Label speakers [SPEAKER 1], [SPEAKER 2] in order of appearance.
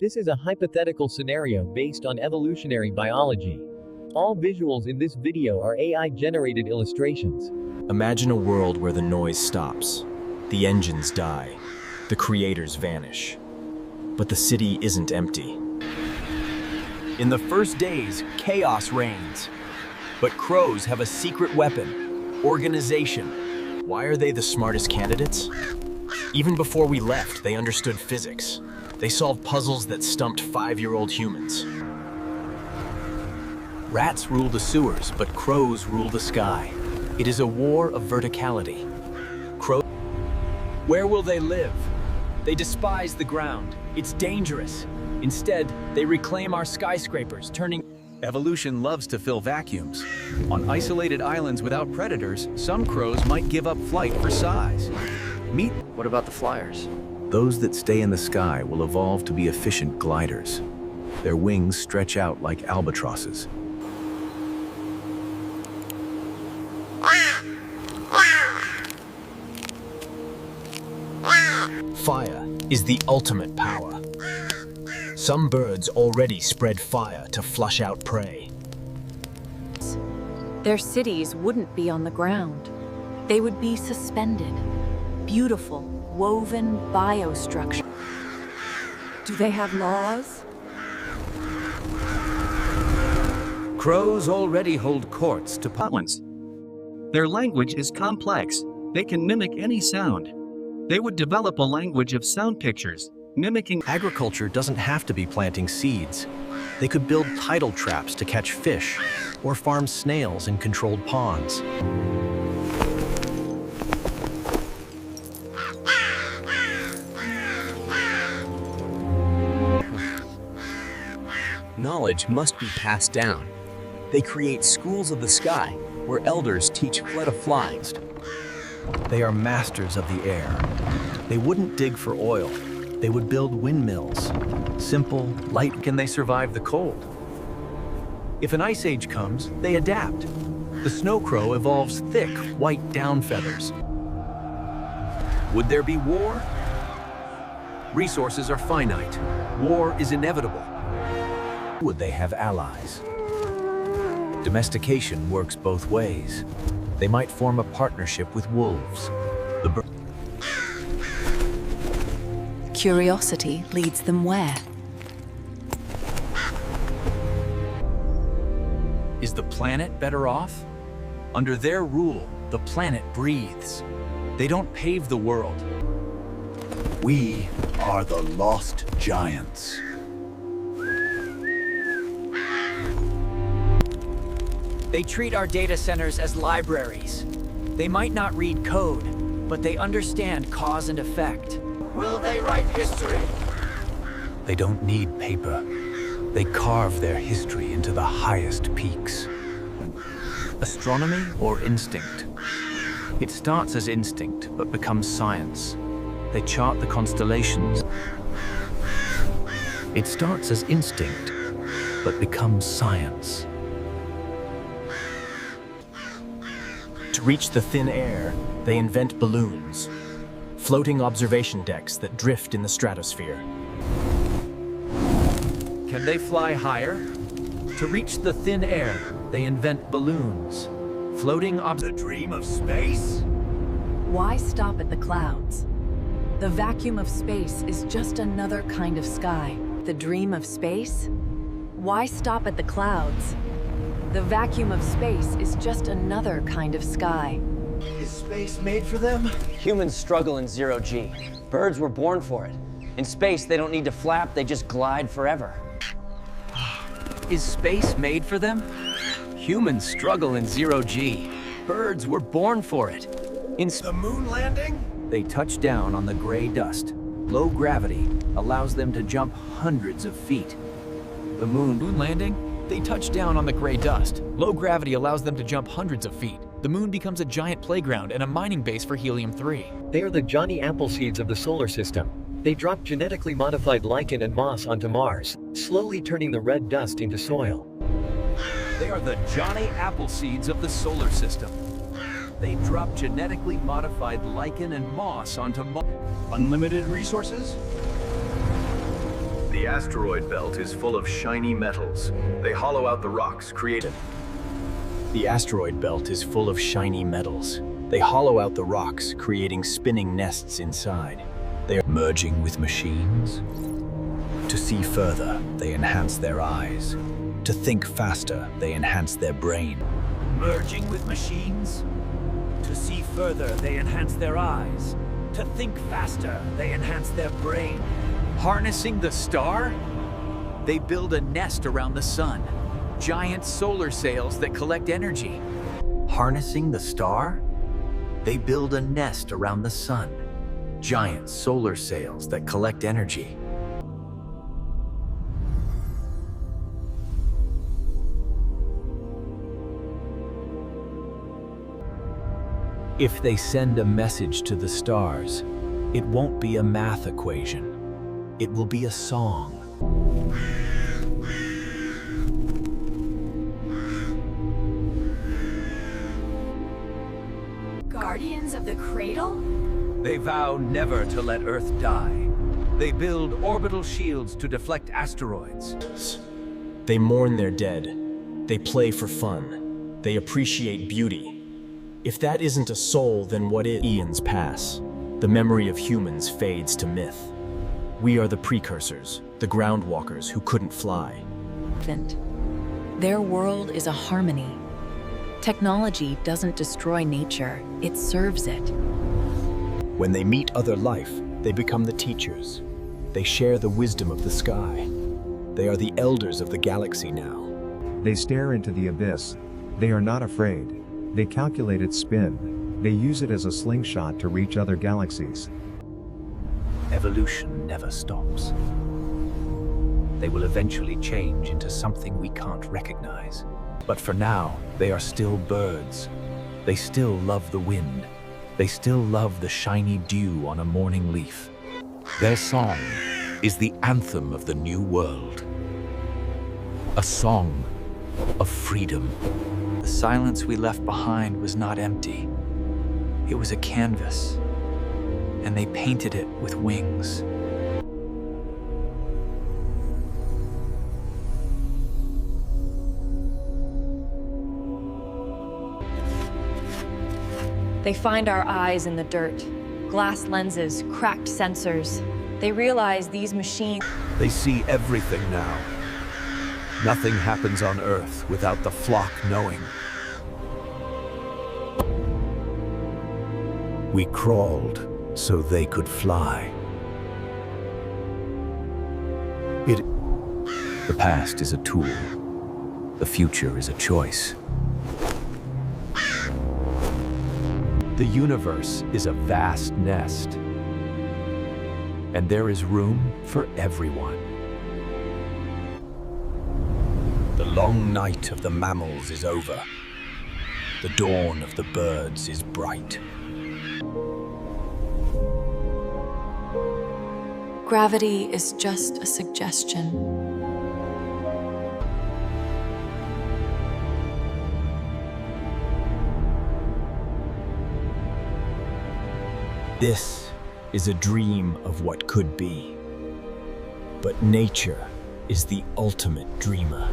[SPEAKER 1] This is a hypothetical scenario based on evolutionary biology. All visuals in this video are AI-generated illustrations.
[SPEAKER 2] Imagine a world where the noise stops, the engines die, the creators vanish. But the city isn't empty. In the first days, chaos reigns. But crows have a secret weapon: organization. Why are they the smartest candidates? Even before we left, they understood physics. They solved puzzles that stumped 5-year-old humans. Rats rule the sewers, but crows rule the sky. It is a war of verticality. Crows. Where will they live? They despise the ground. It's dangerous. Instead, they reclaim our skyscrapers, turning...
[SPEAKER 3] Evolution loves to fill vacuums. On isolated islands without predators, some crows might give up flight for size.
[SPEAKER 4] What about the flyers?
[SPEAKER 3] Those that stay in the sky will evolve to be efficient gliders. Their wings stretch out like albatrosses.
[SPEAKER 2] Fire is the ultimate power. Some birds already spread fire to flush out prey.
[SPEAKER 5] Their cities wouldn't be on the ground. They would be suspended. Beautiful, woven biostructure. Do they have laws?
[SPEAKER 3] Crows already hold courts to
[SPEAKER 6] Scotland's. Their language is complex. They can mimic any sound. They would develop a language of sound pictures, mimicking.
[SPEAKER 3] Agriculture doesn't have to be planting seeds. They could build tidal traps to catch fish, or farm snails in controlled ponds.
[SPEAKER 7] Knowledge must be passed down. They create schools of the sky, where elders teach how to fly.
[SPEAKER 3] They are masters of the air. They wouldn't dig for oil. They would build windmills. Simple, light. Can they survive the cold? If an ice age comes, they adapt. The snow crow evolves thick, white down feathers. Would there be war? Resources are finite. War is inevitable. Would they have allies? Domestication works both ways. They might form a partnership with wolves.
[SPEAKER 5] Curiosity leads them where?
[SPEAKER 3] Is the planet better off? Under their rule, the planet breathes. They don't pave the world.
[SPEAKER 8] We are the lost giants.
[SPEAKER 9] They treat our data centers as libraries. They might not read code, but they understand cause and effect.
[SPEAKER 8] Will they write history?
[SPEAKER 3] They don't need paper. They carve their history into the highest peaks. Astronomy or instinct? It starts as instinct, but becomes science. They chart the constellations. It starts as instinct, but becomes science.
[SPEAKER 2] To reach the thin air, they invent balloons, floating observation decks that drift in the stratosphere.
[SPEAKER 3] Can they fly higher? To reach the thin air, they invent balloons, floating
[SPEAKER 8] The dream of space?
[SPEAKER 5] Why stop at the clouds? The vacuum of space is just another kind of sky. The dream of space? Why stop at the clouds? The vacuum of space is just another kind of sky.
[SPEAKER 8] Is space made for them?
[SPEAKER 4] Humans struggle in zero G. Birds were born for it. In space, they don't need to flap, they just glide forever.
[SPEAKER 3] Is space made for them? Humans struggle in zero G. Birds were born for it.
[SPEAKER 8] The moon landing?
[SPEAKER 3] They touch down on the gray dust. Low gravity allows them to jump hundreds of feet. The moon landing? They touch down on the gray dust. Low gravity allows them to jump hundreds of feet. The moon becomes a giant playground and a mining base for helium-3.
[SPEAKER 1] They are the Johnny Appleseeds of the solar system. They drop genetically modified lichen and moss onto Mars, slowly turning the red dust into soil.
[SPEAKER 3] They are the Johnny Appleseeds of the solar system. They drop genetically modified lichen and moss onto Mars.
[SPEAKER 8] Unlimited resources?
[SPEAKER 7] The
[SPEAKER 3] The asteroid belt is full of shiny metals. They hollow out the rocks created. The asteroid belt is full of shiny metals. They hollow out the rocks, creating spinning nests inside. They are merging with machines. To see further, they enhance their eyes. To think faster, they enhance their brain.
[SPEAKER 9] Merging with machines? To see further, they enhance their eyes. To think faster, they enhance their brain. Harnessing the star? They build a nest around the sun. Giant solar sails that collect energy. Harnessing the star? They build a nest around the sun. Giant solar sails that collect energy. If they send a message to the stars, it won't be a math equation. It will be a song.
[SPEAKER 5] Guardians of the Cradle?
[SPEAKER 9] They vow never to let Earth die. They build orbital shields to deflect asteroids.
[SPEAKER 2] They mourn their dead. They play for fun. They appreciate beauty. If that isn't a soul, then what is? Eons pass. The memory of humans fades to myth. We are the precursors, the groundwalkers who couldn't fly.
[SPEAKER 5] Their world is a harmony. Technology doesn't destroy nature, it serves it.
[SPEAKER 2] When they meet other life, they become the teachers. They share the wisdom of the sky. They are the elders of the galaxy now.
[SPEAKER 10] They stare into the abyss. They are not afraid. They calculate its spin. They use it as a slingshot to reach other galaxies.
[SPEAKER 3] Evolution never stops. They will eventually change into something we can't recognize. But for now, they are still birds. They still love the wind. They still love the shiny dew on a morning leaf.
[SPEAKER 11] Their song is the anthem of the new world. A song of freedom.
[SPEAKER 9] The silence we left behind was not empty. It was a canvas, and they painted it with wings.
[SPEAKER 12] They find our eyes in the dirt, glass lenses, cracked sensors. They realize these machines...
[SPEAKER 8] They see everything now. Nothing happens on Earth without the flock knowing. We crawled so they could fly. The past is a tool. The future is a choice. The universe is a vast nest, and there is room for everyone.
[SPEAKER 3] The long night of the mammals is over. The dawn of the birds is bright.
[SPEAKER 5] Gravity is just a suggestion.
[SPEAKER 2] This is a dream of what could be. But nature is the ultimate dreamer.